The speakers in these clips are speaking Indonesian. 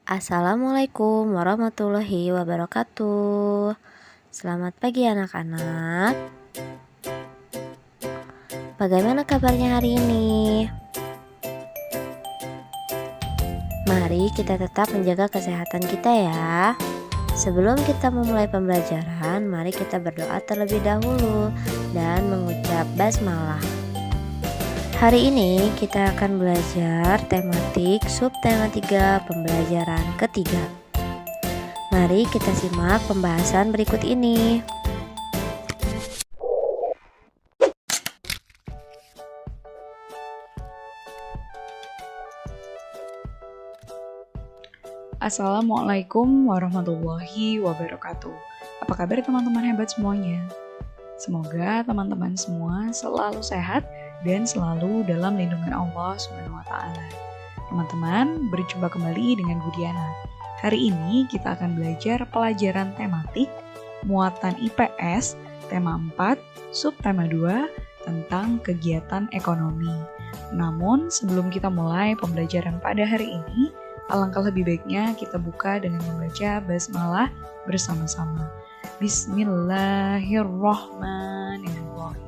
Assalamualaikum warahmatullahi wabarakatuh. Selamat pagi anak-anak. Bagaimana kabarnya hari ini? Mari kita tetap menjaga kesehatan kita ya. Sebelum kita memulai pembelajaran, mari kita berdoa terlebih dahulu dan mengucap basmalah. Hari ini kita akan belajar tematik subtema 3 pembelajaran ketiga. Mari kita simak pembahasan berikut ini. Assalamualaikum warahmatullahi wabarakatuh. Apa kabar teman-teman hebat semuanya? Semoga teman-teman semua selalu sehat dan selalu dalam lindungan Allah SWT. Teman-teman, berjumpa kembali dengan Budiana. Hari ini kita akan belajar pelajaran tematik muatan IPS tema 4, subtema 2 tentang kegiatan ekonomi. Namun, sebelum kita mulai pembelajaran pada hari ini, alangkah lebih baiknya kita buka dengan membaca basmalah bersama-sama. Bismillahirrahmanirrahim.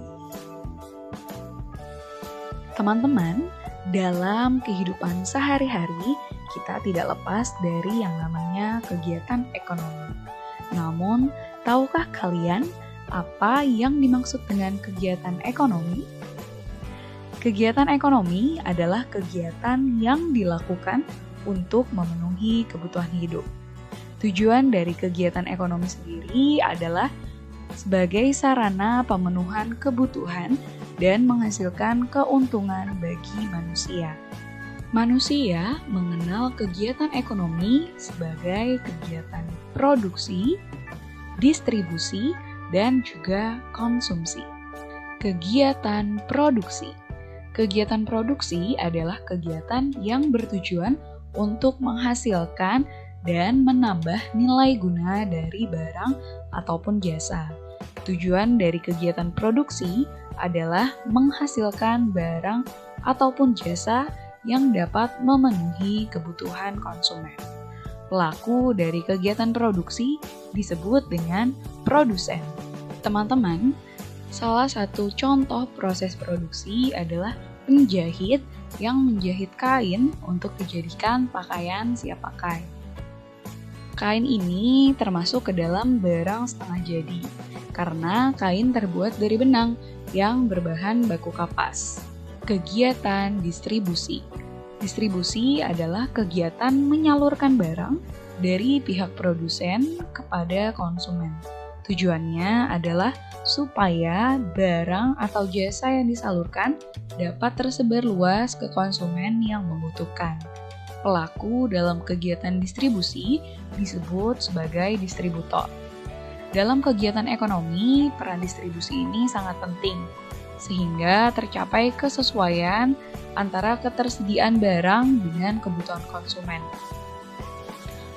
Teman-teman, dalam kehidupan sehari-hari kita tidak lepas dari yang namanya kegiatan ekonomi. Namun, tahukah kalian apa yang dimaksud dengan kegiatan ekonomi? Kegiatan ekonomi adalah kegiatan yang dilakukan untuk memenuhi kebutuhan hidup. Tujuan dari kegiatan ekonomi sendiri adalah sebagai sarana pemenuhan kebutuhan dan menghasilkan keuntungan bagi manusia. Manusia mengenal kegiatan ekonomi sebagai kegiatan produksi, distribusi, dan juga konsumsi. Kegiatan produksi. Kegiatan produksi adalah kegiatan yang bertujuan untuk menghasilkan dan menambah nilai guna dari barang ataupun jasa. Tujuan dari kegiatan produksi adalah menghasilkan barang ataupun jasa yang dapat memenuhi kebutuhan konsumen. Pelaku dari kegiatan produksi disebut dengan produsen. Teman-teman, salah satu contoh proses produksi adalah penjahit yang menjahit kain untuk dijadikan pakaian siap pakai. Kain ini termasuk ke dalam barang setengah jadi, karena kain terbuat dari benang yang berbahan baku kapas. Kegiatan distribusi. Distribusi adalah kegiatan menyalurkan barang dari pihak produsen kepada konsumen. Tujuannya adalah supaya barang atau jasa yang disalurkan dapat tersebar luas ke konsumen yang membutuhkan. Pelaku dalam kegiatan distribusi disebut sebagai distributor. Dalam kegiatan ekonomi, peran distribusi ini sangat penting, sehingga tercapai kesesuaian antara ketersediaan barang dengan kebutuhan konsumen.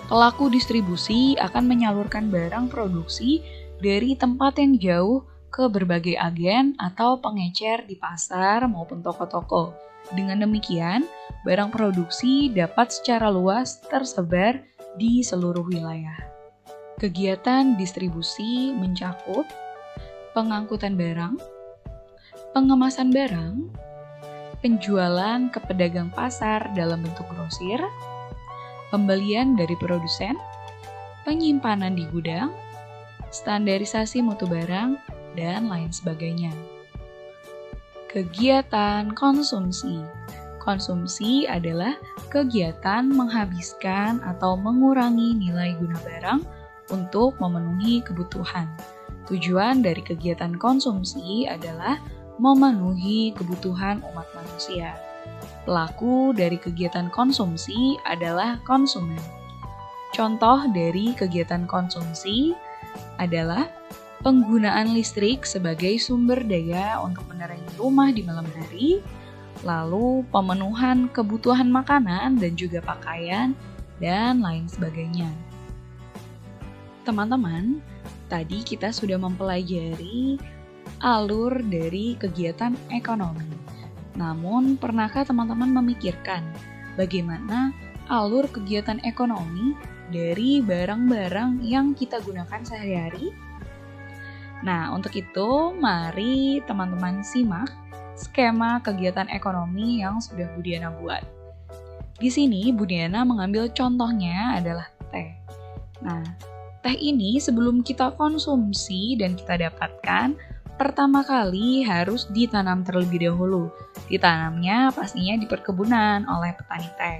Pelaku distribusi akan menyalurkan barang produksi dari tempat yang jauh ke berbagai agen atau pengecer di pasar maupun toko-toko. Dengan demikian, barang produksi dapat secara luas tersebar di seluruh wilayah. Kegiatan distribusi mencakup pengangkutan barang, pengemasan barang, penjualan ke pedagang pasar dalam bentuk grosir, pembelian dari produsen, penyimpanan di gudang, standarisasi mutu barang, dan lain sebagainya. Kegiatan konsumsi. Konsumsi adalah kegiatan menghabiskan atau mengurangi nilai guna barang untuk memenuhi kebutuhan. Tujuan dari kegiatan konsumsi adalah memenuhi kebutuhan umat manusia. Pelaku dari kegiatan konsumsi adalah konsumen. Contoh dari kegiatan konsumsi adalah penggunaan listrik sebagai sumber daya untuk menerangi rumah di malam hari, lalu pemenuhan kebutuhan makanan dan juga pakaian, dan lain sebagainya. Teman-teman, tadi kita sudah mempelajari alur dari kegiatan ekonomi. Namun, pernahkah teman-teman memikirkan bagaimana alur kegiatan ekonomi dari barang-barang yang kita gunakan sehari-hari. Nah, untuk itu mari teman-teman simak skema kegiatan ekonomi yang sudah Bu Diana buat. Di sini Bu Diana mengambil contohnya adalah teh. Nah, teh ini sebelum kita konsumsi dan kita dapatkan, pertama kali harus ditanam terlebih dahulu. Ditanamnya pastinya di perkebunan oleh petani teh.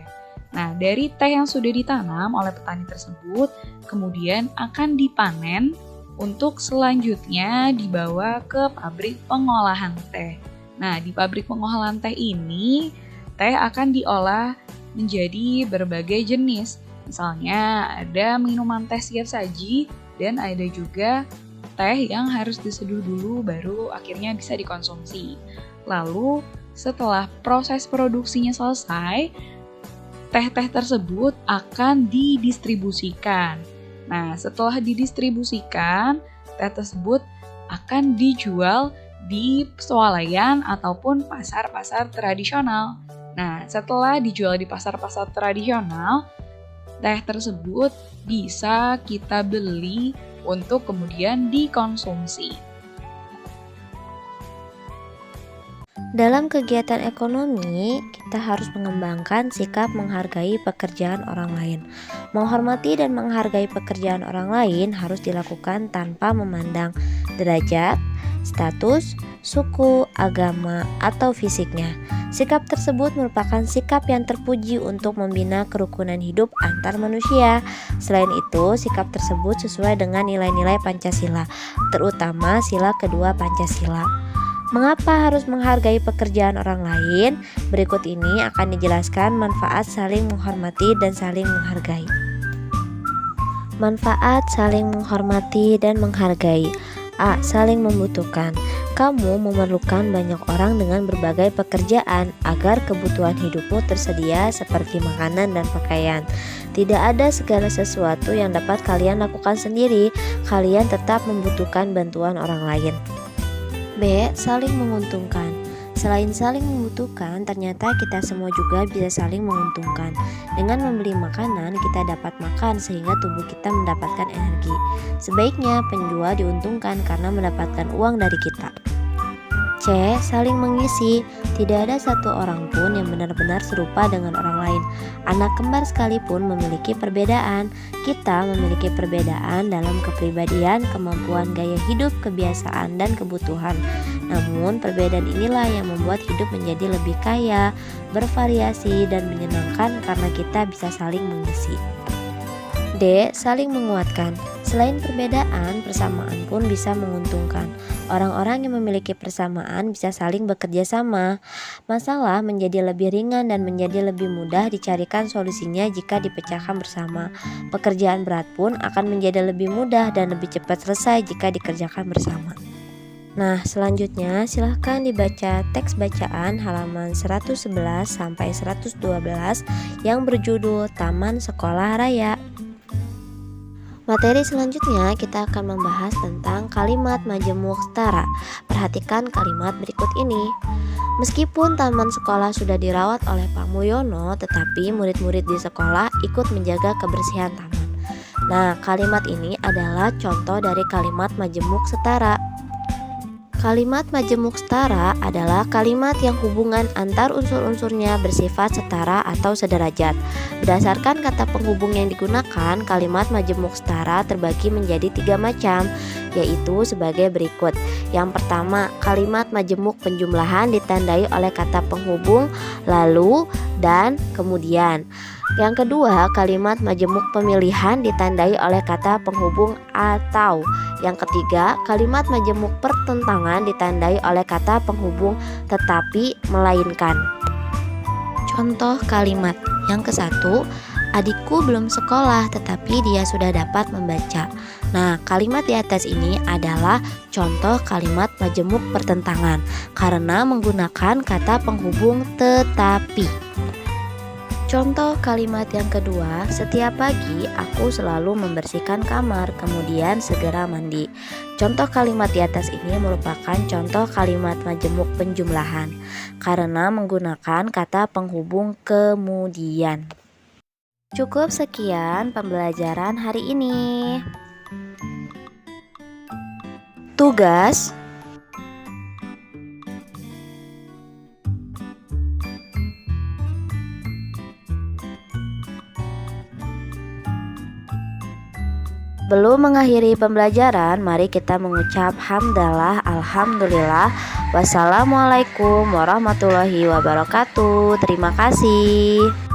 Nah, dari teh yang sudah ditanam oleh petani tersebut, kemudian akan dipanen untuk selanjutnya dibawa ke pabrik pengolahan teh. Nah, di pabrik pengolahan teh ini, teh akan diolah menjadi berbagai jenis. Misalnya ada minuman teh siap saji dan ada juga teh yang harus diseduh dulu baru akhirnya bisa dikonsumsi. Lalu setelah proses produksinya selesai, teh-teh tersebut akan didistribusikan. Nah, setelah didistribusikan, teh tersebut akan dijual di swalayan ataupun pasar-pasar tradisional. Nah, setelah dijual di pasar-pasar tradisional, teh tersebut bisa kita beli untuk kemudian dikonsumsi. Dalam kegiatan ekonomi, kita harus mengembangkan sikap menghargai pekerjaan orang lain. Menghormati dan menghargai pekerjaan orang lain harus dilakukan tanpa memandang derajat, status, suku, agama, atau fisiknya. Sikap tersebut merupakan sikap yang terpuji untuk membina kerukunan hidup antar manusia. Selain itu, sikap tersebut sesuai dengan nilai-nilai Pancasila, terutama sila kedua Pancasila. Mengapa harus menghargai pekerjaan orang lain? Berikut ini akan dijelaskan manfaat saling menghormati dan saling menghargai. Manfaat saling menghormati dan menghargai. A. Saling membutuhkan. Kamu memerlukan banyak orang dengan berbagai pekerjaan agar kebutuhan hidupmu tersedia seperti makanan dan pakaian. Tidak ada segala sesuatu yang dapat kalian lakukan sendiri. Kalian tetap membutuhkan bantuan orang lain. B. Saling menguntungkan. Selain saling membutuhkan, ternyata kita semua juga bisa saling menguntungkan. Dengan membeli makanan, kita dapat makan sehingga tubuh kita mendapatkan energi. Sebaiknya penjual diuntungkan karena mendapatkan uang dari kita. C. Saling mengisi. Tidak ada satu orang pun yang benar-benar serupa dengan orang lain. Anak kembar sekalipun memiliki perbedaan. Kita memiliki perbedaan dalam kepribadian, kemampuan gaya hidup, kebiasaan, dan kebutuhan. Namun, perbedaan inilah yang membuat hidup menjadi lebih kaya, bervariasi, dan menyenangkan karena kita bisa saling mengisi. D. Saling menguatkan. Selain perbedaan, persamaan pun bisa menguntungkan. Orang-orang yang memiliki persamaan bisa saling bekerja sama. Masalah menjadi lebih ringan dan menjadi lebih mudah dicarikan solusinya jika dipecahkan bersama. Pekerjaan berat pun akan menjadi lebih mudah dan lebih cepat selesai jika dikerjakan bersama. Nah, selanjutnya silahkan dibaca teks bacaan halaman 111 sampai 112 yang berjudul Taman Sekolah Raya. Materi selanjutnya kita akan membahas tentang kalimat majemuk setara. Perhatikan kalimat berikut ini. Meskipun taman sekolah sudah dirawat oleh Pak Mulyono, tetapi murid-murid di sekolah ikut menjaga kebersihan taman. Nah, kalimat ini adalah contoh dari kalimat majemuk setara. Kalimat majemuk setara adalah kalimat yang hubungan antar unsur-unsurnya bersifat setara atau sederajat. Berdasarkan kata penghubung yang digunakan, kalimat majemuk setara terbagi menjadi 3 macam, yaitu sebagai berikut. Yang pertama, kalimat majemuk penjumlahan ditandai oleh kata penghubung lalu, dan, kemudian. Yang kedua, kalimat majemuk pemilihan ditandai oleh kata penghubung atau. Yang ketiga, kalimat majemuk pertentangan ditandai oleh kata penghubung tetapi melainkan. Contoh kalimat yang ke-1, adikku belum sekolah tetapi dia sudah dapat membaca. Nah, kalimat di atas ini adalah contoh kalimat majemuk pertentangan karena menggunakan kata penghubung tetapi. Contoh kalimat yang kedua, setiap pagi aku selalu membersihkan kamar, kemudian segera mandi. Contoh kalimat di atas ini merupakan contoh kalimat majemuk penjumlahan karena menggunakan kata penghubung kemudian. Cukup sekian pembelajaran hari ini. Tugas Sebelum mengakhiri pembelajaran, mari kita mengucap hamdalah, alhamdulillah, wassalamualaikum warahmatullahi wabarakatuh. Terima kasih.